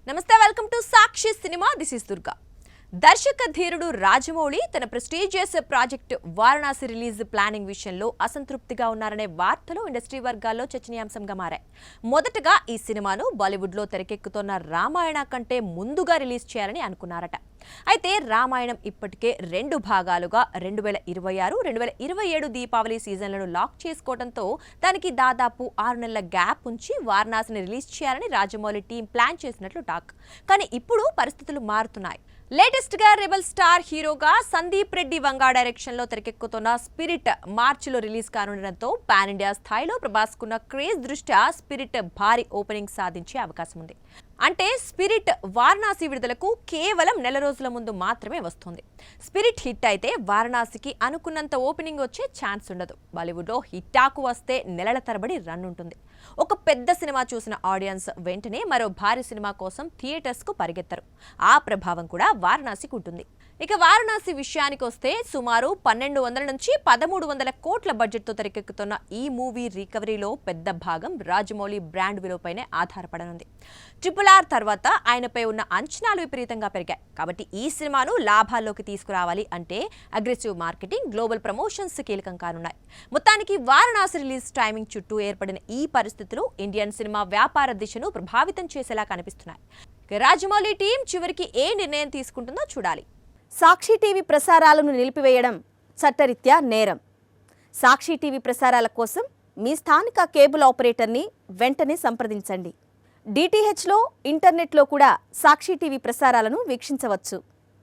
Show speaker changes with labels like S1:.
S1: నమస్తే welcome to Sakshi cinema this is Durga దర్శక ధీరుడు రాజమౌళి తన prestigious project Varanasi release planning విషయంలో అసంతృప్తిగా ఉన్నారనే వార్తలు ఇండస్ట్రీ వర్గాల్లో చర్చనీయాంశంగా మారాయి. మొదటగా ఈ సినిమాను బాలీవుడ్లో తెరకెక్కుతున్న రామాయణ కంటే ముందుగా రిలీజ్ చేయాలని అనుకున్నారట. అయితే రామాయణం ఇప్పటికే 2 భాగాలుగా 2026, 2027 దీపావళి సీజన్లను లాక్ చేసుకోవడంతో దానికి దాదాపు 6 నెలల గ్యాప్ ఉంచి వారణాసిని రిలీజ్ చేయాలని రాజమౌళి టీం ప్లాన్ చేసినట్లు టాక్. కానీ ఇప్పుడు పరిస్థితులు మారుతున్నాయి. లేటెస్ట్ గా రెబల్ స్టార్ హీరోగా సందీప్ రెడ్డి వంగా డైరెక్షన్ లో తెరకెక్కుతున్న స్పిరిట్ మార్చిలో రిలీజ్ కానుండటంతో పాన్ ఇండియా స్థాయిలో ప్రభాస్ కున్న క్రేజ్ దృష్ట్యా స్పిరిట్ భారీ ఓపెనింగ్ సాధించే అవకాశం ఉంది. అంటే స్పిరిట్ వారణాసి విడుదలకు కేవలం నెల రోజుల ముందు మాత్రమే వస్తుంది. స్పిరిట్ హిట్ అయితే వారణాసికి అనుకున్నంత ఓపెనింగ్ వచ్చే ఛాన్స్ ఉండదు. బాలీవుడ్లో హిట్టాకు వస్తే నెలల తరబడి రన్ ఉంటుంది. ఒక పెద్ద సినిమా చూసిన ఆడియన్స్ వెంటనే మరో భారీ సినిమా కోసం థియేటర్స్ కు పరిగెత్తరు. ఆ ప్రభావం కూడా వారణాసికి ఉంటుంది. ఇక వారణాసి విషయానికి వస్తే సుమారు 1200 నుంచి 1300 కోట్ల బడ్జెట్ తో తెరకెక్కుతున్న ఈ మూవీ రికవరీలో పెద్ద భాగం రాజమౌళి బ్రాండ్ విలువపైనే ఆధారపడనుంది. RRR తర్వాత ఆయనపై ఉన్న అంచనాలు విపరీతంగా పెరిగాయి. కాబట్టి ఈ సినిమాను లాభాల్లోకి తీసుకురావాలి అంటే అగ్రెసివ్ మార్కెటింగ్, గ్లోబల్ ప్రమోషన్స్ కీలకం కానున్నాయి. మొత్తానికి వారణాసి రిలీజ్ టైమింగ్ చుట్టూ ఏర్పడిన ఈ పరిస్థితులు ఇండియన్ సినిమా వ్యాపార దిశను ప్రభావితం చేసేలా కనిపిస్తున్నాయి. రాజమౌళి టీం చివరికి ఏ నిర్ణయం తీసుకుంటుందో చూడాలి.
S2: సాక్షి టీవీ ప్రసారాలను నిలిపివేయడం చట్టరీత్యా నేరం. సాక్షి టీవీ ప్రసారాల కోసం మీ స్థానిక కేబుల్ ఆపరేటర్ని వెంటనే సంప్రదించండి. DTHలో, ఇంటర్నెట్లో కూడా సాక్షి టీవీ ప్రసారాలను వీక్షించవచ్చు.